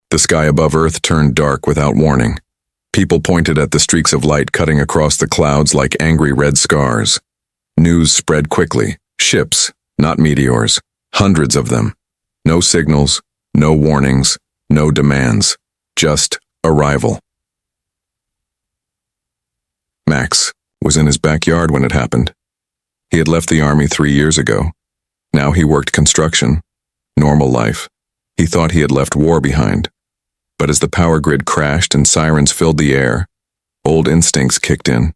The sky above Earth turned dark without warning. People pointed at the streaks of light cutting across the clouds like angry red scars. News spread quickly. Ships, not meteors. Hundreds of them. No signals, no warnings, no demands. Just arrival. Max was in his backyard when it happened. He had left the army 3 years ago. Now he worked construction. Normal life. He thought he had left war behind. But as the power grid crashed and sirens filled the air, old instincts kicked in.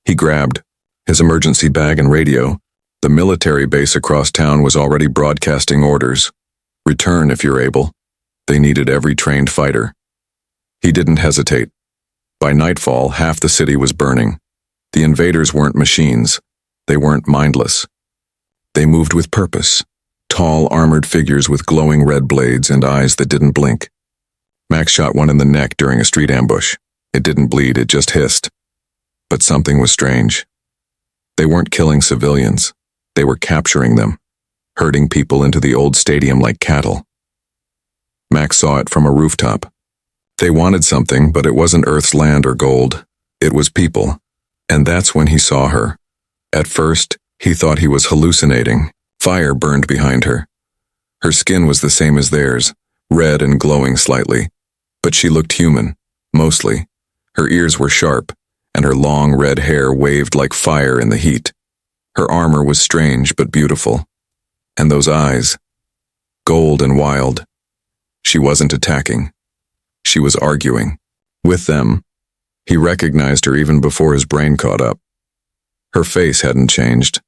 He grabbed his emergency bag and radio. The military base across town was already broadcasting orders. Return if you're able. They needed every trained fighter. He didn't hesitate. By nightfall, half the city was burning. The invaders weren't machines. They weren't mindless. They moved with purpose. Tall, armored figures with glowing red blades and eyes that didn't blink. Max shot one in the neck during a street ambush. It didn't bleed, it just hissed. But something was strange. They weren't killing civilians. They were capturing them, herding people into the old stadium like cattle. Max saw it from a rooftop. They wanted something, but it wasn't Earth's land or gold. It was people. And that's when he saw her. At first, he thought he was hallucinating. Fire burned behind her. Her skin was the same as theirs, red and glowing slightly. But she looked human, mostly. Her ears were sharp, and her long red hair waved like fire in the heat. Her armor was strange but beautiful. And those eyes, gold and wild. She wasn't attacking. She was arguing. With them, he recognized her even before his brain caught up. Her face hadn't changed.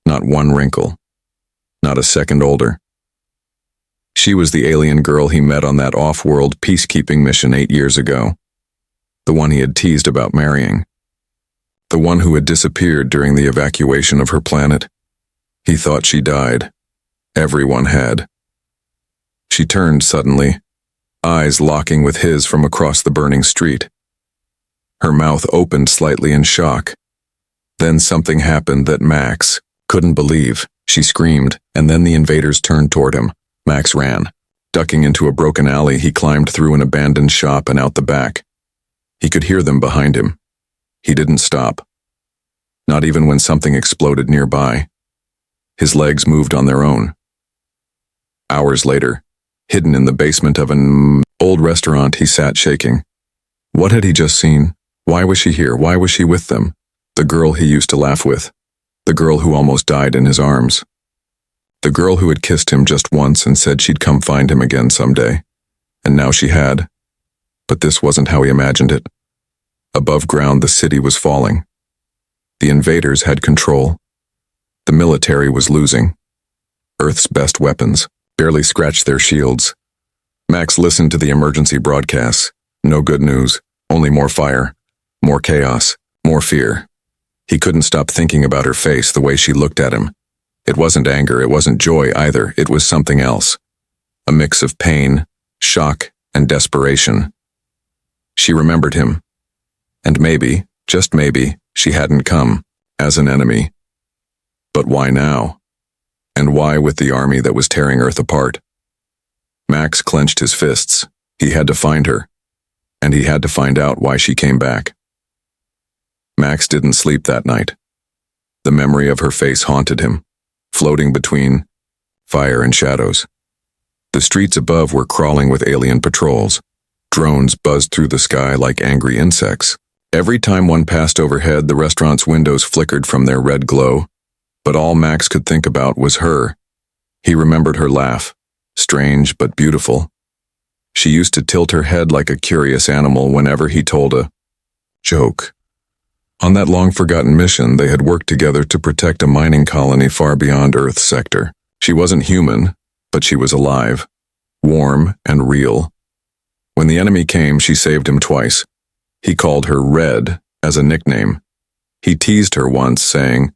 Not one wrinkle. Not a second older. She was the alien girl he met on that off-world peacekeeping mission 8 years ago. The one he had teased about marrying. The one who had disappeared during the evacuation of her planet. He thought she died. Everyone had. She turned suddenly, eyes locking with his from across the burning street. Her mouth opened slightly in shock. Then something happened that Max couldn't believe. She screamed, and then the invaders turned toward him. Max ran. Ducking into a broken alley, he climbed through an abandoned shop and out the back. He could hear them behind him. He didn't stop. Not even when something exploded nearby. His legs moved on their own. Hours later, hidden in the basement of an old restaurant, he sat shaking. What had he just seen? Why was she here? Why was she with them? The girl he used to laugh with. The girl who almost died in his arms. The girl who had kissed him just once and said she'd come find him again someday. And now she had. But this wasn't how he imagined it. Above ground, the city was falling. The invaders had control. The military was losing. Earth's best weapons barely scratched their shields. Max listened to the emergency broadcasts. No good news, only more fire, more chaos, more fear. He couldn't stop thinking about her face, the way she looked at him. It wasn't anger, it wasn't joy either, it was something else. A mix of pain, shock, and desperation. She remembered him. And maybe, just maybe, she hadn't come as an enemy. But why now? And why with the army that was tearing Earth apart? Max clenched his fists. He had to find her. And he had to find out why she came back. Max didn't sleep that night. The memory of her face haunted him, floating between fire and shadows. The streets above were crawling with alien patrols. Drones buzzed through the sky like angry insects. Every time one passed overhead, the restaurant's windows flickered from their red glow. But all Max could think about was her. He remembered her laugh, strange but beautiful. She used to tilt her head like a curious animal whenever he told a joke. On that long-forgotten mission, they had worked together to protect a mining colony far beyond Earth's sector. She wasn't human, but she was alive, warm and real. When the enemy came, she saved him twice. He called her Red as a nickname. He teased her once, saying,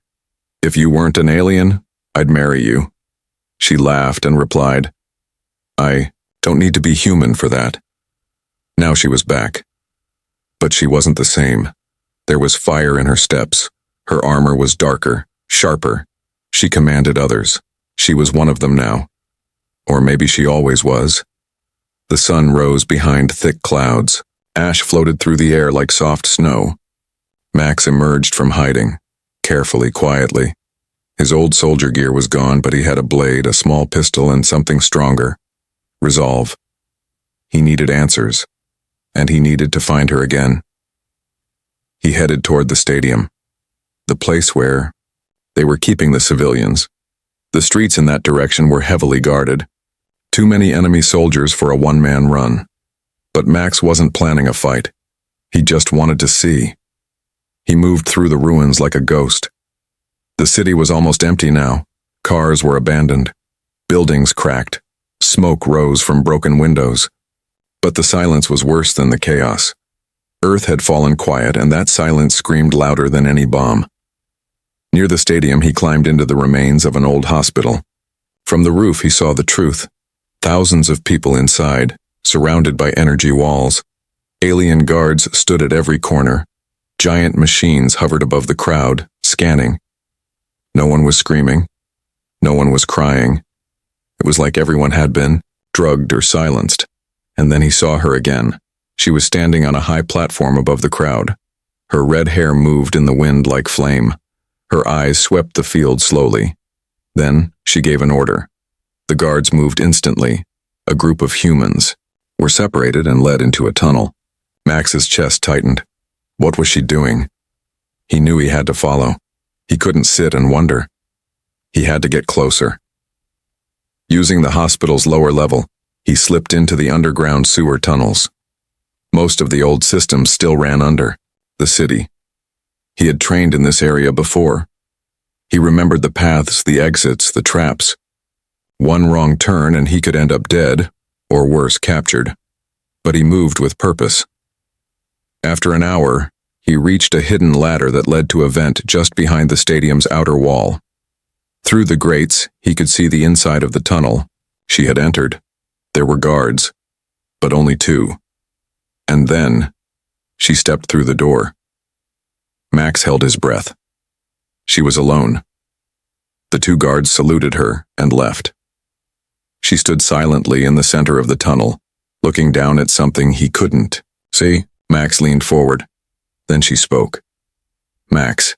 "If you weren't an alien, I'd marry you." She laughed and replied, "I don't need to be human for that." Now she was back. But she wasn't the same. There was fire in her steps. Her armor was darker, sharper. She commanded others. She was one of them now. Or maybe she always was. The sun rose behind thick clouds. Ash floated through the air like soft snow. Max emerged from hiding, carefully, quietly. His old soldier gear was gone, but he had a blade, a small pistol, and something stronger. Resolve. He needed answers, and he needed to find her again. He headed toward the stadium, the place where they were keeping the civilians. The streets in that direction were heavily guarded. Too many enemy soldiers for a one-man run. But Max wasn't planning a fight. He just wanted to see. He moved through the ruins like a ghost. The city was almost empty now. Cars were abandoned. Buildings cracked. Smoke rose from broken windows. But the silence was worse than the chaos. Earth had fallen quiet, and that silence screamed louder than any bomb. Near the stadium, he climbed into the remains of an old hospital. From the roof, he saw the truth. Thousands of people inside, surrounded by energy walls. Alien guards stood at every corner. Giant machines hovered above the crowd, scanning. No one was screaming. No one was crying. It was like everyone had been drugged or silenced. And then he saw her again. She was standing on a high platform above the crowd. Her red hair moved in the wind like flame. Her eyes swept the field slowly. Then she gave an order. The guards moved instantly. A group of humans were separated and led into a tunnel. Max's chest tightened. What was she doing? He knew he had to follow. He couldn't sit and wonder. He had to get closer. Using the hospital's lower level, he slipped into the underground sewer tunnels. Most of the old systems still ran under the city. He had trained in this area before. He remembered the paths, the exits, the traps. One wrong turn and he could end up dead, or worse, captured. But he moved with purpose. After an hour, he reached a hidden ladder that led to a vent just behind the stadium's outer wall. Through the grates, he could see the inside of the tunnel. She had entered. There were guards, but only two. And then, she stepped through the door. Max held his breath. She was alone. The two guards saluted her and left. She stood silently in the center of the tunnel, looking down at something he couldn't see. Max leaned forward. Then she spoke. Max,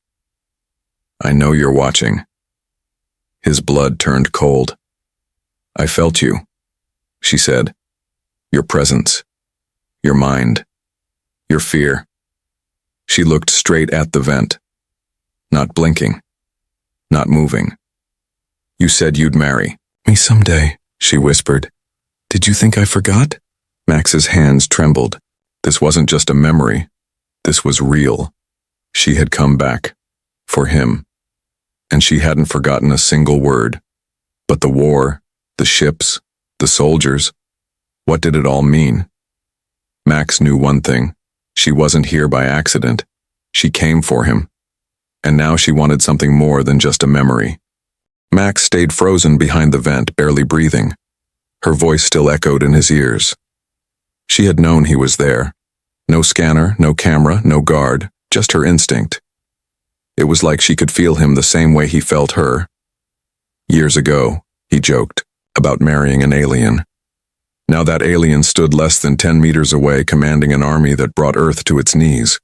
I know you're watching. His blood turned cold. I felt you, she said. Your presence, your mind, your fear. She looked straight at the vent, not blinking, not moving. You said you'd marry me someday, she whispered. Did you think I forgot? Max's hands trembled. This wasn't just a memory. This was real. She had come back. For him. And she hadn't forgotten a single word. But the war, the ships, the soldiers, what did it all mean? Max knew one thing. She wasn't here by accident. She came for him. And now she wanted something more than just a memory. Max stayed frozen behind the vent, barely breathing. Her voice still echoed in his ears. She had known he was there. No scanner, no camera, no guard, just her instinct. It was like she could feel him the same way he felt her. Years ago, he joked, about marrying an alien. Now that alien stood less than 10 meters away, commanding an army that brought Earth to its knees.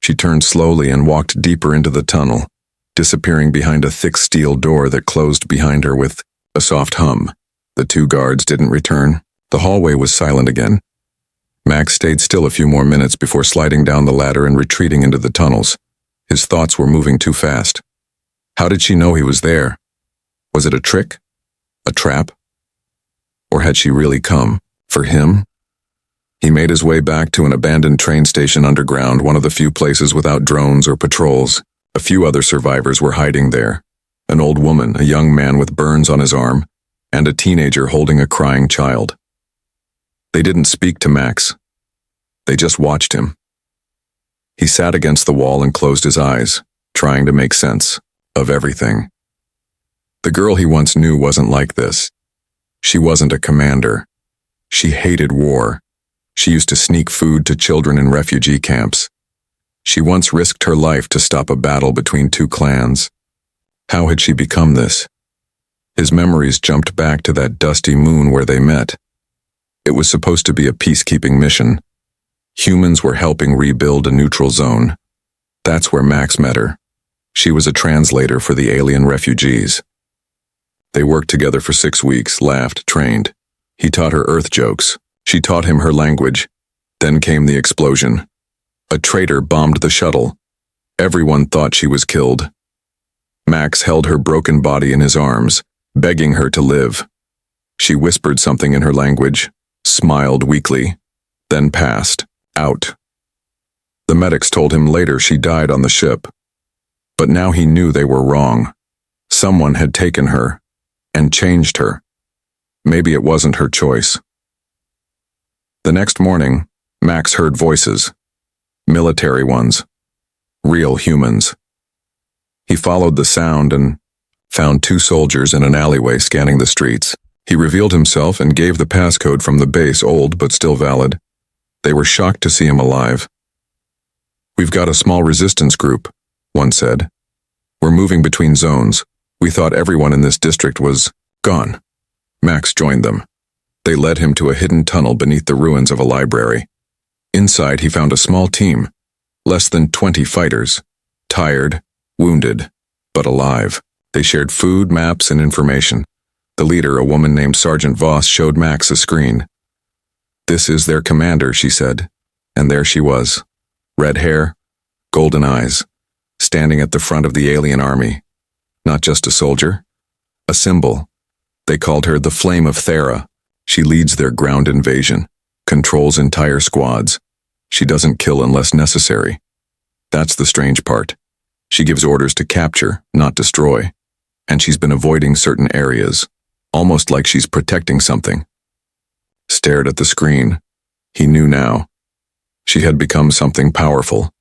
She turned slowly and walked deeper into the tunnel, disappearing behind a thick steel door that closed behind her with a soft hum. The two guards didn't return. The hallway was silent again. Max stayed still a few more minutes before sliding down the ladder and retreating into the tunnels. His thoughts were moving too fast. How did she know he was there? Was it a trick? A trap? Or had she really come for him? He made his way back to an abandoned train station underground, one of the few places without drones or patrols. A few other survivors were hiding there. An old woman, a young man with burns on his arm, and a teenager holding a crying child. They didn't speak to Max. They just watched him. He sat against the wall and closed his eyes, trying to make sense of everything. The girl he once knew wasn't like this. She wasn't a commander. She hated war. She used to sneak food to children in refugee camps. She once risked her life to stop a battle between two clans. How had she become this? His memories jumped back to that dusty moon where they met. It was supposed to be a peacekeeping mission. Humans were helping rebuild a neutral zone. That's where Max met her. She was a translator for the alien refugees. They worked together for 6 weeks, laughed, trained. He taught her Earth jokes. She taught him her language. Then came the explosion. A traitor bombed the shuttle. Everyone thought she was killed. Max held her broken body in his arms, begging her to live. She whispered something in her language, smiled weakly, then passed out. The medics told him later she died on the ship. But now he knew they were wrong. Someone had taken her and changed her. Maybe it wasn't her choice. The next morning, Max heard voices. Military ones. Real humans. He followed the sound and found 2 soldiers in an alleyway scanning the streets. He revealed himself and gave the passcode from the base, old but still valid. They were shocked to see him alive. "We've got a small resistance group," one said. "We're moving between zones. We thought everyone in this district was gone." Max joined them. They led him to a hidden tunnel beneath the ruins of a library. Inside, he found a small team, less than 20 fighters, tired, wounded, but alive. They shared food, maps, and information. The leader, a woman named Sergeant Voss, showed Max a screen. "This is their commander," she said, and there she was. Red hair, golden eyes, standing at the front of the alien army. Not just a soldier, a symbol. They called her the Flame of Thera. She leads their ground invasion, controls entire squads. She doesn't kill unless necessary. That's the strange part. She gives orders to capture, not destroy. And she's been avoiding certain areas, almost like she's protecting something. Stared at the screen. He knew now. She had become something powerful,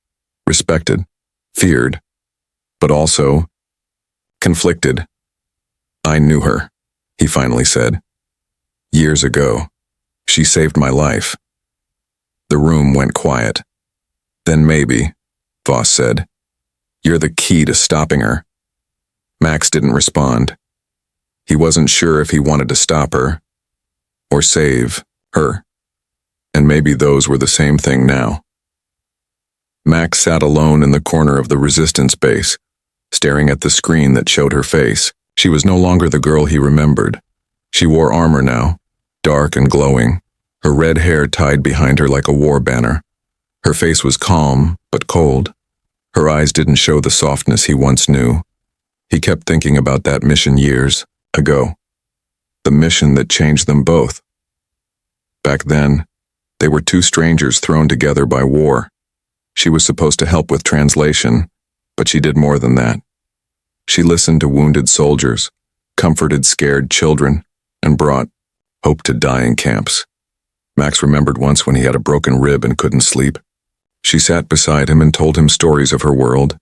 respected, feared, but also conflicted. "I knew her," he finally said. "Years ago. She saved my life." The room went quiet. "Then maybe," Voss said, "you're the key to stopping her." Max didn't respond. He wasn't sure if he wanted to stop her or save her. And maybe those were the same thing now. Max sat alone in the corner of the resistance base, staring at the screen that showed her face. She was no longer the girl he remembered. She wore armor now, dark and glowing, her red hair tied behind her like a war banner. Her face was calm, but cold. Her eyes didn't show the softness he once knew. He kept thinking about that mission years ago. The mission that changed them both. Back then, they were 2 strangers thrown together by war. She was supposed to help with translation, but she did more than that. She listened to wounded soldiers, comforted scared children, and brought hope to dying camps. Max remembered once when he had a broken rib and couldn't sleep. She sat beside him and told him stories of her world,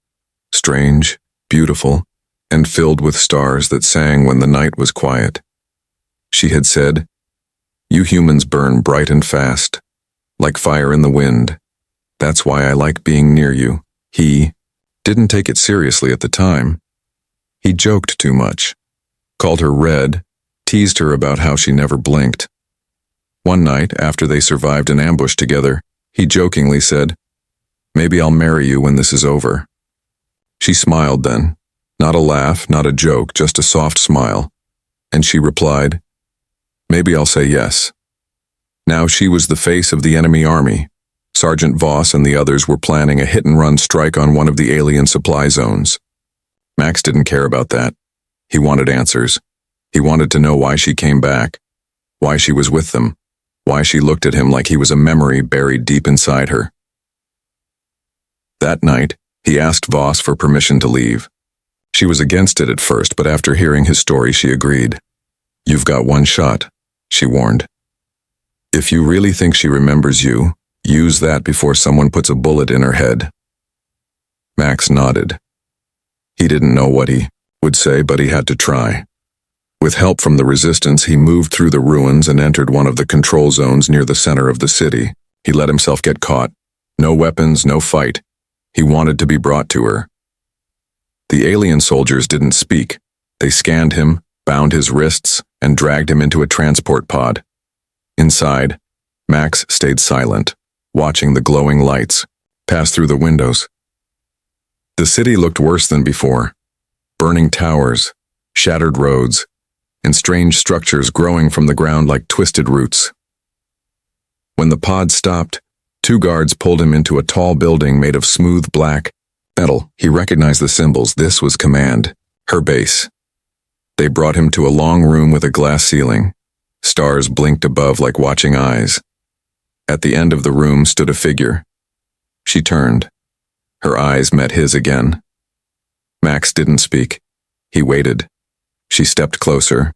strange, beautiful, and filled with stars that sang when the night was quiet. She had said, "You humans burn bright and fast, like fire in the wind. That's why I like being near you." He didn't take it seriously at the time. He joked too much, called her red, teased her about how she never blinked. One night, after they survived an ambush together, he jokingly said, "Maybe I'll marry you when this is over." She smiled then, not a laugh, not a joke, just a soft smile, and she replied, "Maybe I'll say yes." Now she was the face of the enemy army. Sergeant Voss and the others were planning a hit-and-run strike on one of the alien supply zones. Max didn't care about that. He wanted answers. He wanted to know why she came back, why she was with them, why she looked at him like he was a memory buried deep inside her. That night, he asked Voss for permission to leave. She was against it at first, but after hearing his story, she agreed. "You've got one shot," she warned. "If you really think she remembers you, use that before someone puts a bullet in her head." Max nodded. He didn't know what he would say, but he had to try. With help from the resistance, he moved through the ruins and entered one of the control zones near the center of the city. He let himself get caught. No weapons, no fight. He wanted to be brought to her. The alien soldiers didn't speak. They scanned him, bound his wrists, and dragged him into a transport pod. Inside, Max stayed silent, watching the glowing lights pass through the windows. The city looked worse than before. Burning towers, shattered roads, and strange structures growing from the ground like twisted roots. When the pod stopped, 2 guards pulled him into a tall building made of smooth black metal. He recognized the symbols. This was command, her base. They brought him to a long room with a glass ceiling. Stars blinked above like watching eyes. At the end of the room stood a figure. She turned. Her eyes met his again. Max didn't speak. He waited. She stepped closer.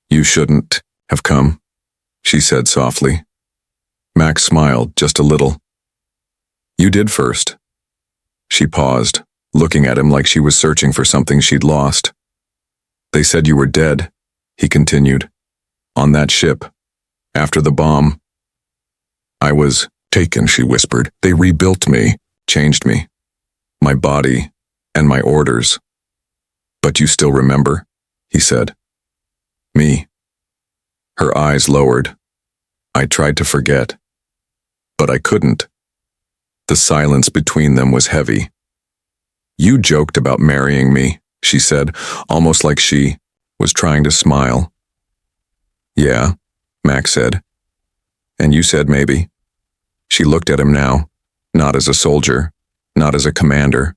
"You shouldn't have come," she said softly. Max smiled just a little. "You did first." She paused, looking at him like she was searching for something she'd lost. "They said you were dead," he continued. "On that ship. After the bomb." "I was taken," she whispered. "They rebuilt me, changed me. My body and my orders." "But you still remember," he said. "Me." Her eyes lowered. "I tried to forget, but I couldn't." The silence between them was heavy. "You joked about marrying me," she said, almost like she was trying to smile. "Yeah," Max said. "And you said maybe." She looked at him now, not as a soldier, not as a commander,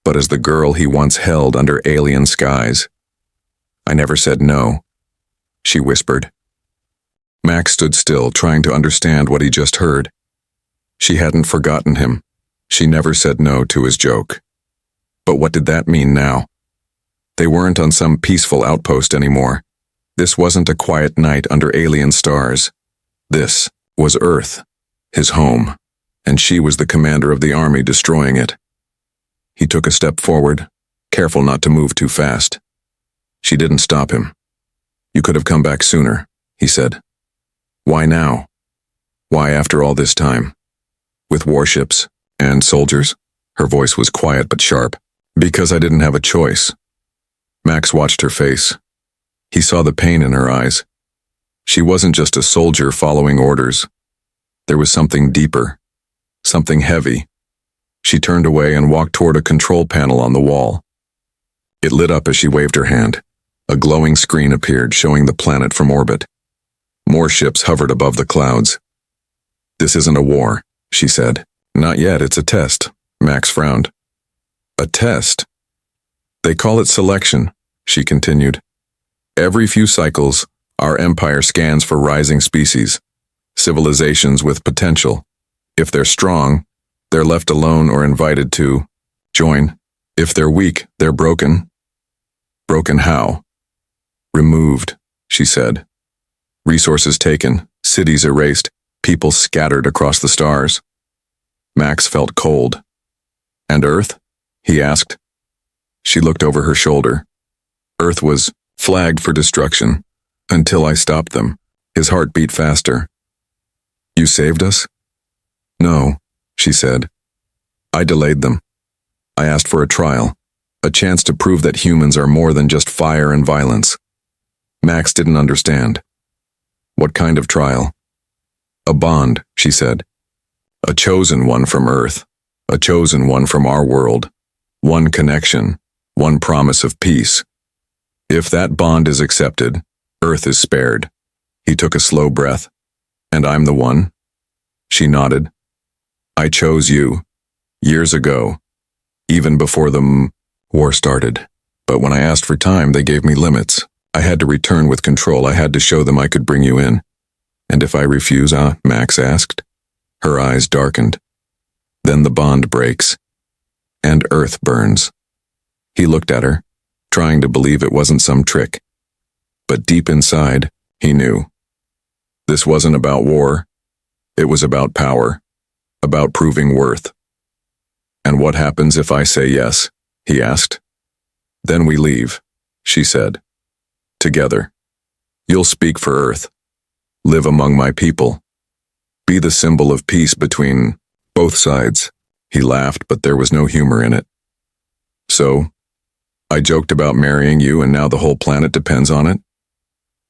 but as the girl he once held under alien skies. "I never said no," she whispered. Max stood still, trying to understand what he just heard. She hadn't forgotten him. She never said no to his joke. But what did that mean now? They weren't on some peaceful outpost anymore. This wasn't a quiet night under alien stars. This was Earth, his home, and she was the commander of the army destroying it. He took a step forward, careful not to move too fast. She didn't stop him. "You could have come back sooner," he said. "Why now? Why after all this time? With warships and soldiers?" Her voice was quiet but sharp. "Because I didn't have a choice." Max watched her face. He saw the pain in her eyes. She wasn't just a soldier following orders. There was something deeper, something heavy. She turned away and walked toward a control panel on the wall. It lit up as she waved her hand. A glowing screen appeared, showing the planet from orbit. More ships hovered above the clouds. "This isn't a war," she said. "Not yet, it's a test." Max frowned. "A test?" "They call it selection," she continued. "Every few cycles, our empire scans for rising species, civilizations with potential. If they're strong, they're left alone or invited to join. If they're weak, they're broken." "Broken how?" "Removed," she said. "Resources taken, cities erased, people scattered across the stars." Max felt cold. "And Earth?" he asked. She looked over her shoulder. "Earth was flagged for destruction until I stopped them." His heart beat faster. "You saved us?" "No," she said. "I delayed them. I asked for a trial, a chance to prove that humans are more than just fire and violence." Max didn't understand. "What kind of trial?" "A bond," she said. "A chosen one from Earth, a chosen one from our world. One connection, one promise of peace. If that bond is accepted, Earth is spared." He took a slow breath. "And I'm the one?" She nodded. "I chose you, years ago, even before the war started. But when I asked for time, they gave me limits. I had to return with control. I had to show them I could bring you in." "And if I refuse?" Max asked. Her eyes darkened. "Then the bond breaks, and Earth burns." He looked at her, trying to believe it wasn't some trick. But deep inside, he knew. This wasn't about war. It was about power, about proving worth. "And what happens if I say yes?" he asked. "Then we leave," she said. "Together. You'll speak for Earth. Live among my people. Be the symbol of peace between both sides." He laughed, but there was no humor in it. "So, I joked about marrying you and now the whole planet depends on it?"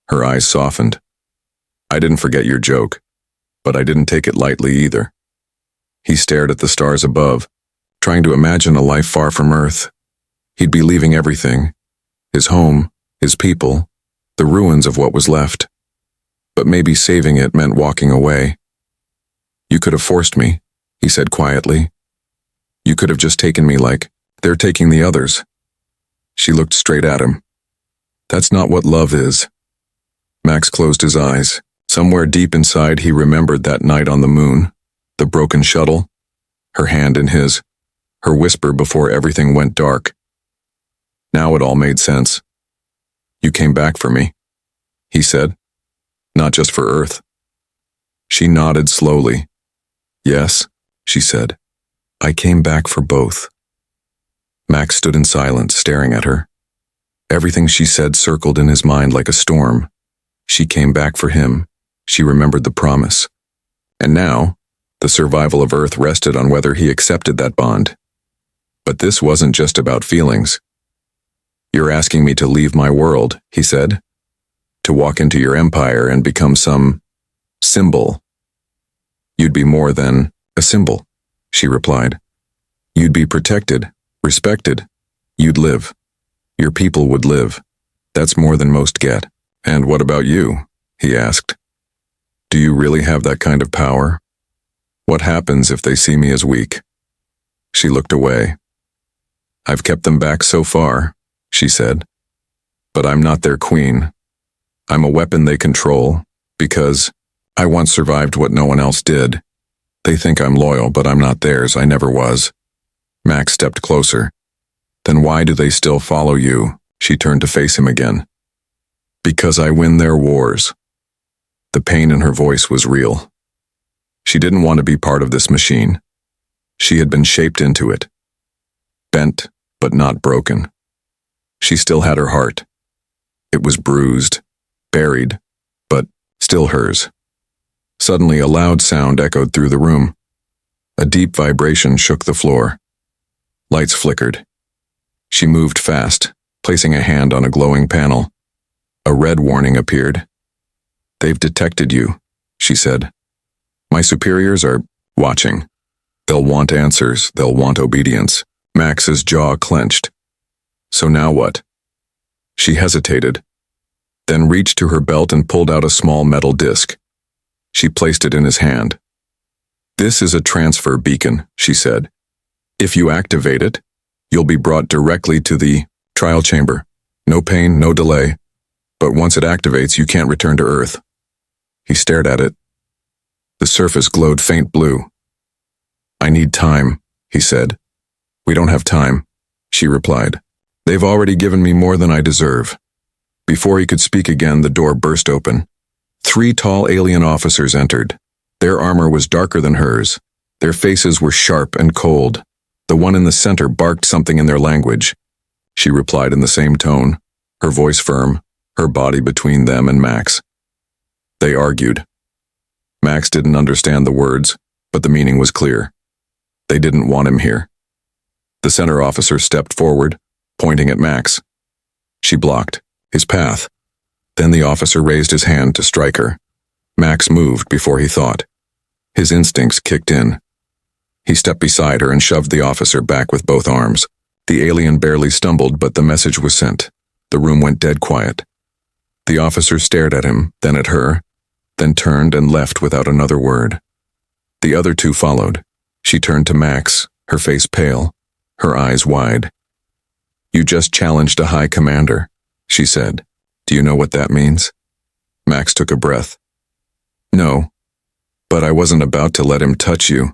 Her eyes softened. I didn't forget your joke, but I didn't take it lightly either. He stared at the stars above, trying to imagine a life far from Earth. He'd be leaving everything, his home, his people, the ruins of what was left. But maybe saving it meant walking away. You could have forced me, he said quietly. You could have just taken me like they're taking the others. She looked straight at him. That's not what love is. Max closed his eyes. Somewhere deep inside he remembered that night on the moon, the broken shuttle, her hand in his, her whisper before everything went dark. Now it all made sense. You came back for me, he said. Not just for Earth. She nodded slowly. Yes, she said. I came back for both. Max stood in silence, staring at her. Everything she said circled in his mind like a storm. She came back for him. She remembered the promise. And now, the survival of Earth rested on whether he accepted that bond. But this wasn't just about feelings. You're asking me to leave my world, he said. To walk into your empire and become some symbol. You'd be more than a symbol, she replied. You'd be protected, respected. You'd live. Your people would live. That's more than most get. And what about you? He asked. Do you really have that kind of power? What happens if they see me as weak? She looked away. I've kept them back so far, she said. But I'm not their queen. I'm a weapon they control, because I once survived what no one else did. They think I'm loyal, but I'm not theirs. I never was. Max stepped closer. Then why do they still follow you? She turned to face him again. Because I win their wars. The pain in her voice was real. She didn't want to be part of this machine. She had been shaped into it. Bent, but not broken. She still had her heart. It was bruised, buried, but still hers. Suddenly a loud sound echoed through the room. A deep vibration shook the floor. Lights flickered. She moved fast, placing a hand on a glowing panel. A red warning appeared. They've detected you, she said. My superiors are watching. They'll want answers, they'll want obedience. Max's jaw clenched. So now what? She hesitated, then reached to her belt and pulled out a small metal disc. She placed it in his hand. This is a transfer beacon, she said. If you activate it, you'll be brought directly to the trial chamber. No pain, no delay. But once it activates, you can't return to Earth. He stared at it. The surface glowed faint blue. I need time, he said. We don't have time, she replied. They've already given me more than I deserve. Before he could speak again, the door burst open. 3 tall alien officers entered. Their armor was darker than hers. Their faces were sharp and cold. The one in the center barked something in their language. She replied in the same tone, her voice firm, her body between them and Max. They argued. Max didn't understand the words, but the meaning was clear. They didn't want him here. The center officer stepped forward, pointing at Max. She blocked his path. Then the officer raised his hand to strike her. Max moved before he thought. His instincts kicked in. He stepped beside her and shoved the officer back with both arms. The alien barely stumbled, but the message was sent. The room went dead quiet. The officer stared at him, then at her, then turned and left without another word. The other 2 followed. She turned to Max, her face pale, her eyes wide. You just challenged a high commander, she said. Do you know what that means? Max took a breath. No, but I wasn't about to let him touch you.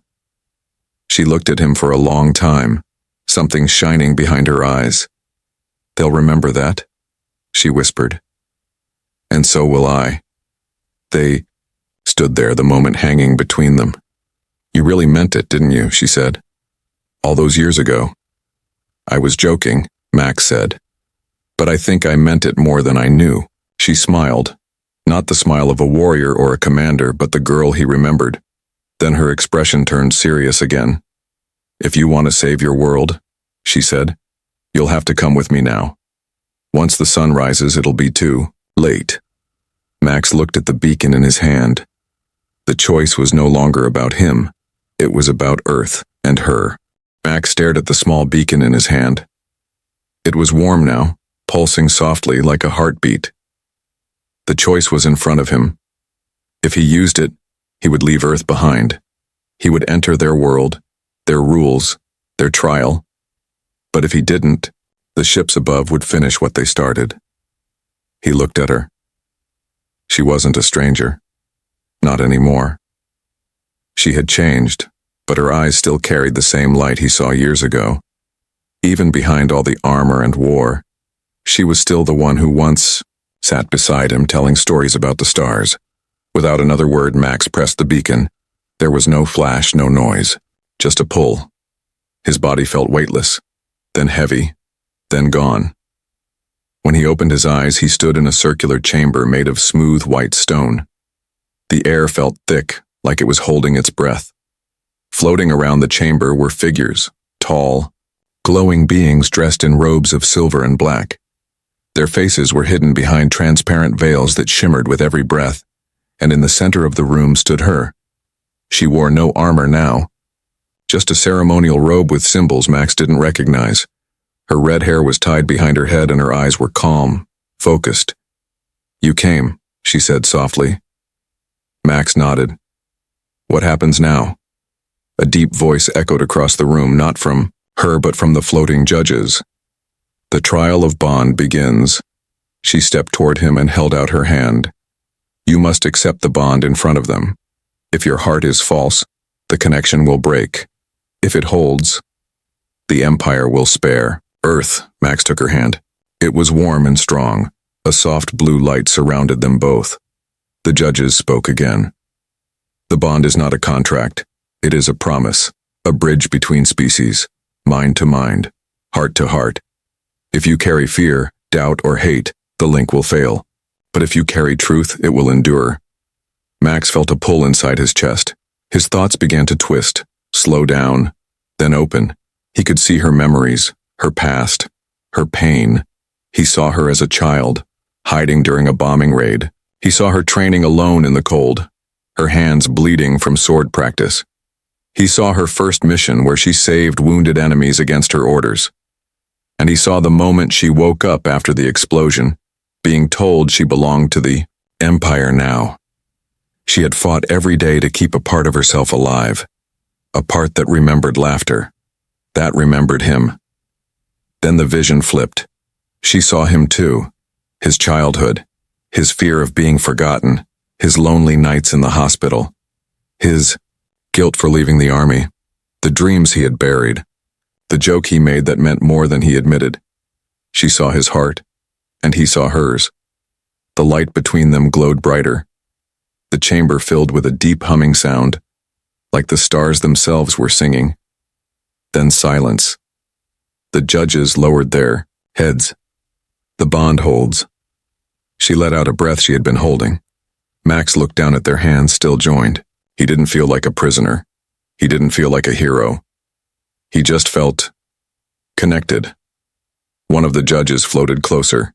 She looked at him for a long time, something shining behind her eyes. They'll remember that, she whispered. And so will I. They stood there, the moment hanging between them. You really meant it, didn't you, she said. All those years ago. I was joking, Max said. But I think I meant it more than I knew. She smiled. Not the smile of a warrior or a commander, but the girl he remembered. Then her expression turned serious again. If you want to save your world, she said, you'll have to come with me now. Once the sun rises, it'll be too late. Max looked at the beacon in his hand. The choice was no longer about him. It was about Earth and her. Max stared at the small beacon in his hand. It was warm now, pulsing softly like a heartbeat. The choice was in front of him. If he used it, he would leave Earth behind. He would enter their world, their rules, their trial. But if he didn't, the ships above would finish what they started. He looked at her. She wasn't a stranger. Not anymore. She had changed, but her eyes still carried the same light he saw years ago. Even behind all the armor and war, she was still the one who once sat beside him telling stories about the stars. Without another word, Max pressed the beacon. There was no flash, no noise, just a pull. His body felt weightless, then heavy, then gone. When he opened his eyes, he stood in a circular chamber made of smooth white stone. The air felt thick, like it was holding its breath. Floating around the chamber were figures, tall, glowing beings dressed in robes of silver and black. Their faces were hidden behind transparent veils that shimmered with every breath, and in the center of the room stood her. She wore no armor now, just a ceremonial robe with symbols Max didn't recognize. Her red hair was tied behind her head and her eyes were calm, focused. "You came," she said softly. Max nodded. "What happens now?" A deep voice echoed across the room, not from her but from the floating judges. "The trial of Bond begins." She stepped toward him and held out her hand. "You must accept the bond in front of them. If your heart is false, the connection will break. If it holds, the Empire will spare." "Earth," Max took her hand. It was warm and strong. A soft blue light surrounded them both. The judges spoke again. "The bond is not a contract. It is a promise, a bridge between species, mind to mind, heart to heart. If you carry fear, doubt, or hate, the link will fail. But if you carry truth, it will endure." Max felt a pull inside his chest. His thoughts began to twist, slow down, then open. He could see her memories, her past, her pain. He saw her as a child, hiding during a bombing raid. He saw her training alone in the cold, her hands bleeding from sword practice. He saw her first mission where she saved wounded enemies against her orders. And he saw the moment she woke up after the explosion, being told she belonged to the Empire now. She had fought every day to keep a part of herself alive, a part that remembered laughter, that remembered him. Then the vision flipped. She saw him too, his childhood, his fear of being forgotten, his lonely nights in the hospital, his guilt for leaving the army, the dreams he had buried, the joke he made that meant more than he admitted. She saw his heart, and he saw hers. The light between them glowed brighter. The chamber filled with a deep humming sound, like the stars themselves were singing. Then silence. The judges lowered their heads. "The bond holds." She let out a breath she had been holding. Max looked down at their hands still joined. He didn't feel like a prisoner. He didn't feel like a hero. He just felt connected. One of the judges floated closer.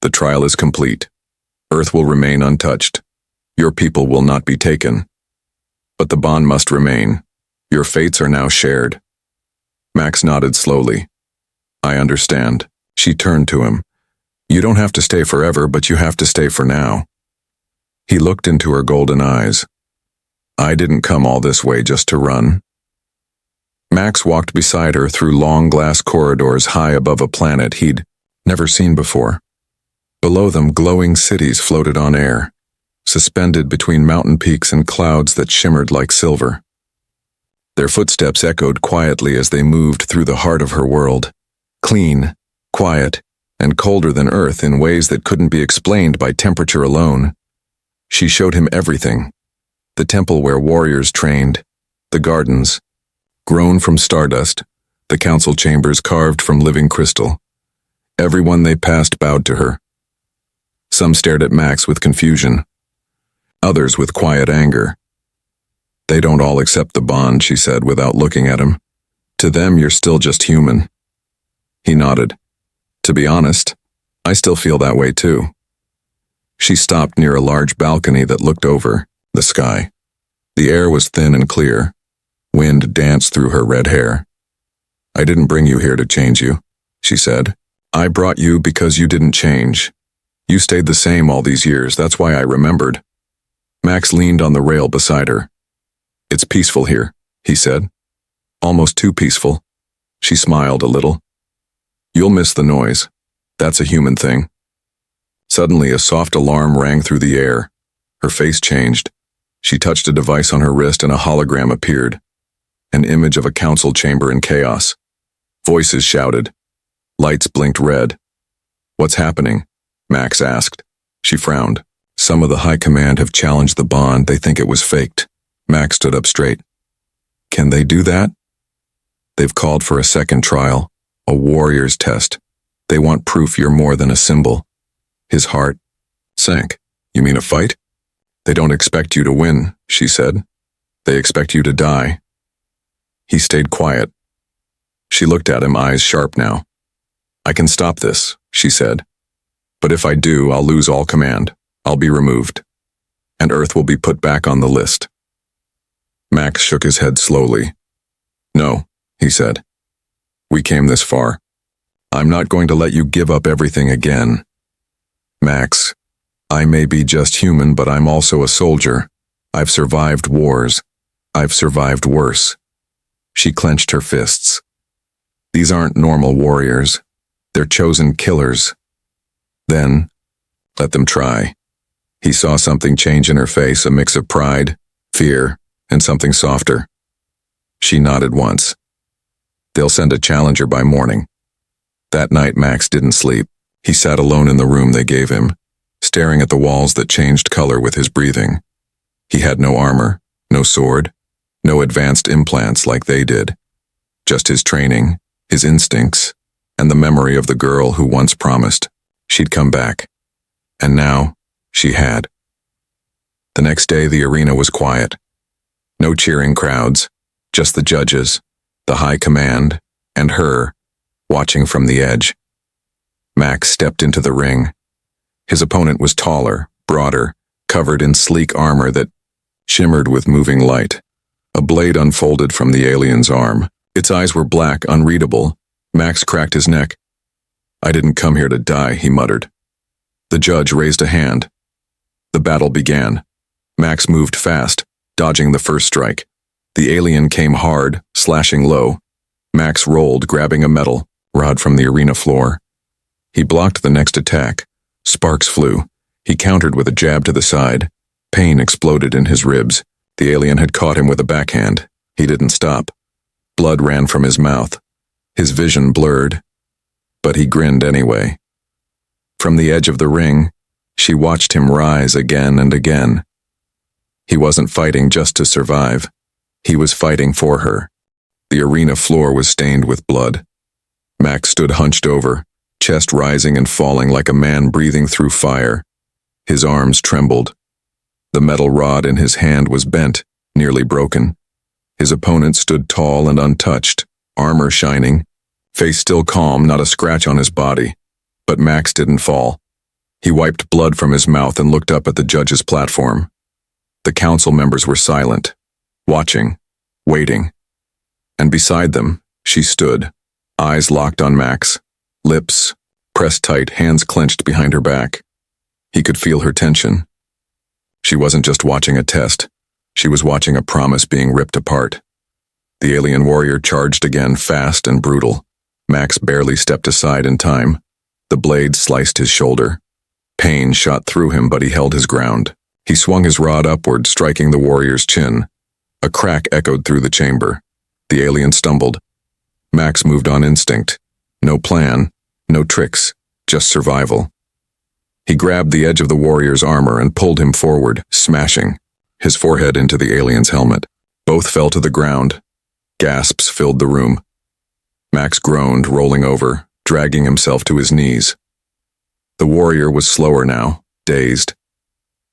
"The trial is complete. Earth will remain untouched. Your people will not be taken. But the bond must remain. Your fates are now shared." Max nodded slowly. "I understand." She turned to him. "You don't have to stay forever, but you have to stay for now." He looked into her golden eyes. "I didn't come all this way just to run." Max walked beside her through long glass corridors high above a planet he'd never seen before. Below them, glowing cities floated on air, suspended between mountain peaks and clouds that shimmered like silver. Their footsteps echoed quietly as they moved through the heart of her world, clean, quiet, and colder than Earth in ways that couldn't be explained by temperature alone. She showed him everything: the temple where warriors trained, the gardens, grown from stardust, the council chambers carved from living crystal. Everyone they passed bowed to her. Some stared at Max with confusion, others with quiet anger. "They don't all accept the bond," she said without looking at him. "To them, you're still just human." He nodded. "To be honest, I still feel that way too." She stopped near a large balcony that looked over the sky. The air was thin and clear. Wind danced through her red hair. "I didn't bring you here to change you," she said. "I brought you because you didn't change. You stayed the same all these years, that's why I remembered." Max leaned on the rail beside her. "It's peaceful here," he said. "Almost too peaceful." She smiled a little. "You'll miss the noise. That's a human thing." Suddenly, a soft alarm rang through the air. Her face changed. She touched a device on her wrist and a hologram appeared. An image of a council chamber in chaos. Voices shouted. Lights blinked red. "What's happening?" Max asked. She frowned. "Some of the high command have challenged the bond. They think it was faked." Max stood up straight. "Can they do that?" "They've called for a second trial, a warrior's test. They want proof you're more than a symbol." His heart sank. "You mean a fight?" "They don't expect you to win," she said. "They expect you to die." He stayed quiet. She looked at him, eyes sharp now. "I can stop this," she said. "But if I do, I'll lose all command. I'll be removed. And Earth will be put back on the list." Max shook his head slowly. "No," he said. "We came this far. I'm not going to let you give up everything again. Max, I may be just human, but I'm also a soldier. I've survived wars. I've survived worse." She clenched her fists. "These aren't normal warriors. They're chosen killers." "Then, let them try." He saw something change in her face, a mix of pride, fear, and something softer. She nodded once. "They'll send a challenger by morning." That night Max didn't sleep. He sat alone in the room they gave him, staring at the walls that changed color with his breathing. He had no armor, no sword, no advanced implants like they did. Just his training, his instincts, and the memory of the girl who once promised she'd come back. And now, she had. The next day the arena was quiet. No cheering crowds, just the judges, the high command, and her, watching from the edge. Max stepped into the ring. His opponent was taller, broader, covered in sleek armor that shimmered with moving light. A blade unfolded from the alien's arm. Its eyes were black, unreadable. Max cracked his neck. "I didn't come here to die," he muttered. The judge raised a hand. The battle began. Max moved fast, dodging the first strike. The alien came hard, slashing low. Max rolled, grabbing a metal rod from the arena floor. He blocked the next attack. Sparks flew. He countered with a jab to the side. Pain exploded in his ribs. The alien had caught him with a backhand. He didn't stop. Blood ran from his mouth. His vision blurred. But he grinned anyway. From the edge of the ring, she watched him rise again and again. He wasn't fighting just to survive. He was fighting for her. The arena floor was stained with blood. Max stood hunched over, chest rising and falling like a man breathing through fire. His arms trembled. The metal rod in his hand was bent, nearly broken. His opponent stood tall and untouched, armor shining, face still calm, not a scratch on his body. But Max didn't fall. He wiped blood from his mouth and looked up at the judge's platform. The council members were silent, watching, waiting. And beside them, she stood, eyes locked on Max, lips pressed tight, hands clenched behind her back. He could feel her tension. She wasn't just watching a test. She was watching a promise being ripped apart. The alien warrior charged again, fast and brutal. Max barely stepped aside in time. The blade sliced his shoulder. Pain shot through him, but he held his ground. He swung his rod upward, striking the warrior's chin. A crack echoed through the chamber. The alien stumbled. Max moved on instinct. No plan, no tricks, just survival. He grabbed the edge of the warrior's armor and pulled him forward, smashing his forehead into the alien's helmet. Both fell to the ground. Gasps filled the room. Max groaned, rolling over, dragging himself to his knees. The warrior was slower now, dazed.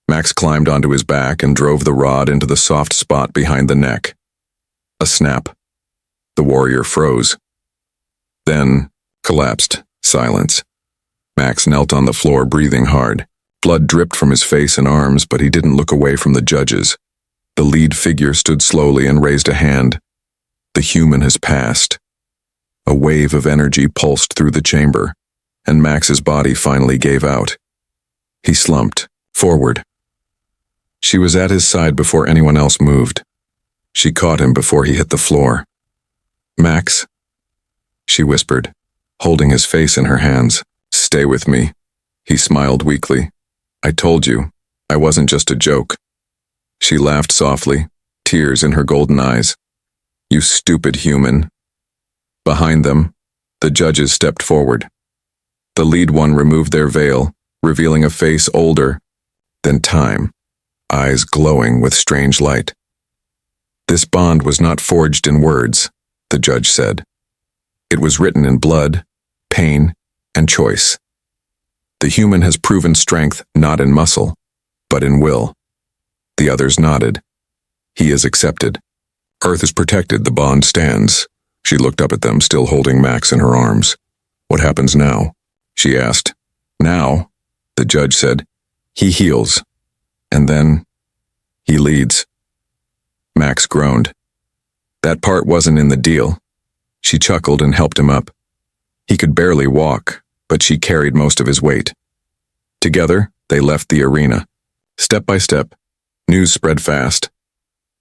Max climbed onto his back and drove the rod into the soft spot behind the neck. A snap. The warrior froze. Then collapsed. Silence. Max knelt on the floor, breathing hard. Blood dripped from his face and arms, but he didn't look away from the judges. The lead figure stood slowly and raised a hand. The human has passed. A wave of energy pulsed through the chamber, and Max's body finally gave out. He slumped forward. She was at his side before anyone else moved. She caught him before he hit the floor. "Max," she whispered, holding his face in her hands. "Stay with me." He smiled weakly. "I told you, I wasn't just a joke." She laughed softly, tears in her golden eyes. "You stupid human." Behind them, the judges stepped forward. The lead one removed their veil, revealing a face older than time, eyes glowing with strange light. "This bond was not forged in words," the judge said. "It was written in blood, pain, and choice. The human has proven strength not in muscle, but in will." The others nodded. "He is accepted. Earth is protected, the bond stands." She looked up at them, still holding Max in her arms. "What happens now?" she asked. "Now," the judge said, "he heals. And then, he leads." Max groaned. That part wasn't in the deal. She chuckled and helped him up. He could barely walk, but she carried most of his weight. Together, they left the arena. Step by step, news spread fast.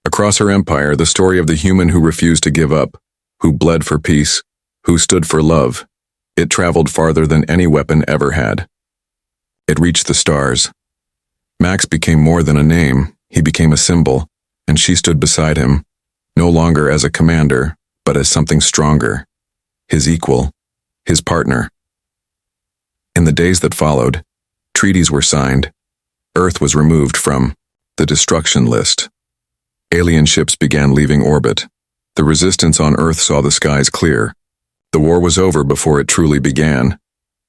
Across her empire, the story of the human who refused to give up, who bled for peace, who stood for love, it traveled farther than any weapon ever had. It reached the stars. Max became more than a name, he became a symbol, and she stood beside him, no longer as a commander, but as something stronger, his equal, his partner. In the days that followed, treaties were signed. Earth was removed from the destruction list. Alien ships began leaving orbit. The resistance on Earth saw the skies clear. The war was over before it truly began.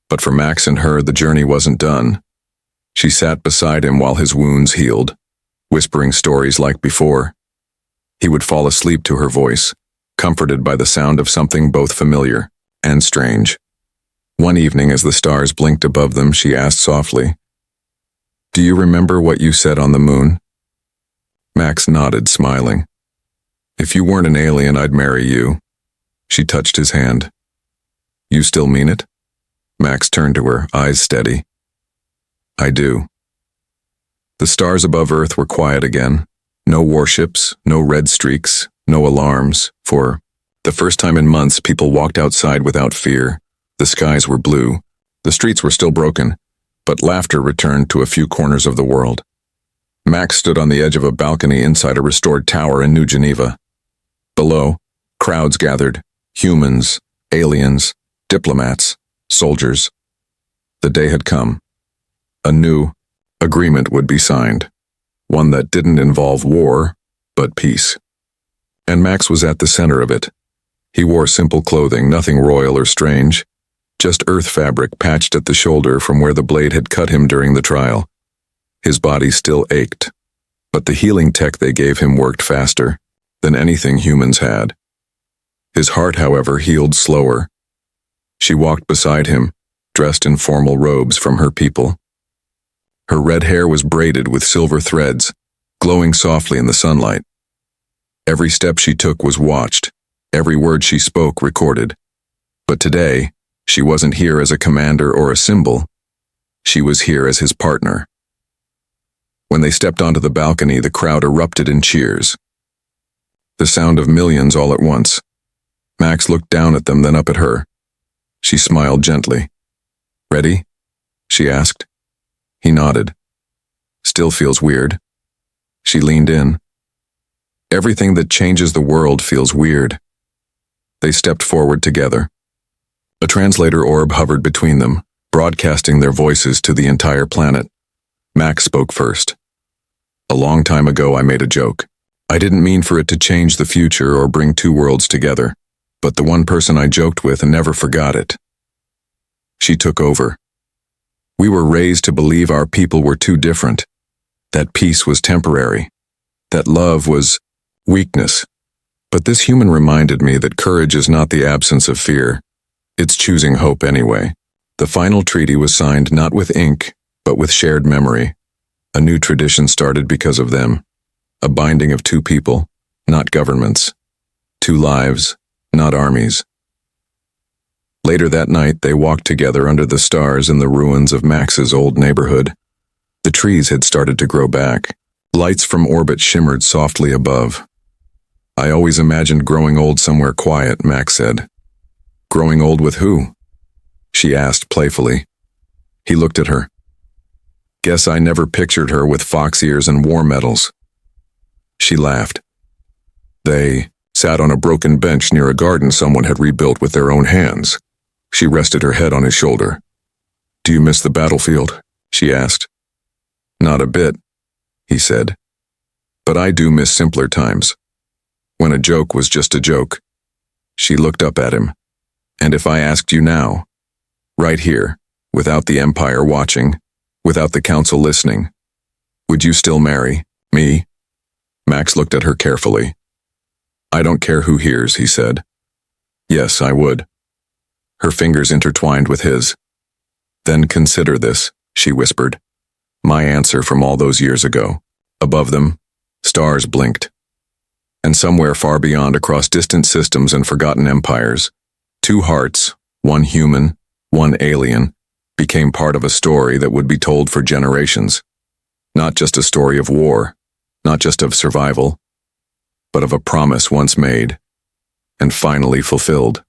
But for Max and her, the journey wasn't done. She sat beside him while his wounds healed, whispering stories like before. He would fall asleep to her voice, comforted by the sound of something both familiar and strange. One evening, as the stars blinked above them, she asked softly, "Do you remember what you said on the moon?" Max nodded, smiling. "If you weren't an alien, I'd marry you." She touched his hand. "You still mean it?" Max turned to her, eyes steady. "I do." The stars above Earth were quiet again. No warships, no red streaks, no alarms. For the first time in months, people walked outside without fear. The skies were blue. The streets were still broken, but laughter returned to a few corners of the world. Max stood on the edge of a balcony inside a restored tower in New Geneva. Below, crowds gathered, humans, aliens, diplomats, soldiers. The day had come. A new agreement would be signed, one that didn't involve war, but peace. And Max was at the center of it. He wore simple clothing, nothing royal or strange, just earth fabric patched at the shoulder from where the blade had cut him during the trial. His body still ached, but the healing tech they gave him worked faster than anything humans had. His heart, however, healed slower. She walked beside him, dressed in formal robes from her people. Her red hair was braided with silver threads, glowing softly in the sunlight. Every step she took was watched, every word she spoke recorded. But today, she wasn't here as a commander or a symbol. She was here as his partner. When they stepped onto the balcony, the crowd erupted in cheers. The sound of millions all at once. Max looked down at them, then up at her. She smiled gently. "Ready?" she asked. He nodded. "Still feels weird." She leaned in. "Everything that changes the world feels weird." They stepped forward together. A translator orb hovered between them, broadcasting their voices to the entire planet. Max spoke first. "A long time ago I made a joke. I didn't mean for it to change the future or bring two worlds together, but the one person I joked with never forgot it." She took over. "We were raised to believe our people were too different, that peace was temporary, that love was weakness. But this human reminded me that courage is not the absence of fear. It's choosing hope anyway." The final treaty was signed not with ink, but with shared memory. A new tradition started because of them. A binding of two people, not governments. Two lives, not armies. Later that night, they walked together under the stars in the ruins of Max's old neighborhood. The trees had started to grow back. Lights from orbit shimmered softly above. I always imagined growing old somewhere quiet, Max said. Growing old with who? She asked playfully. He looked at her. Guess I never pictured her with fox ears and war medals. She laughed. They sat on a broken bench near a garden someone had rebuilt with their own hands. She rested her head on his shoulder. Do you miss the battlefield? She asked. Not a bit, he said. But I do miss simpler times. When a joke was just a joke. She looked up at him. And if I asked you now, right here, without the Empire watching, without the Council listening, would you still marry me? Max looked at her carefully. I don't care who hears, he said. Yes, I would. Her fingers intertwined with his. Then consider this, she whispered. My answer from all those years ago. Above them, stars blinked. And somewhere far beyond, across distant systems and forgotten empires, two hearts, one human, one alien, became part of a story that would be told for generations. Not just a story of war, not just of survival, but of a promise once made and finally fulfilled.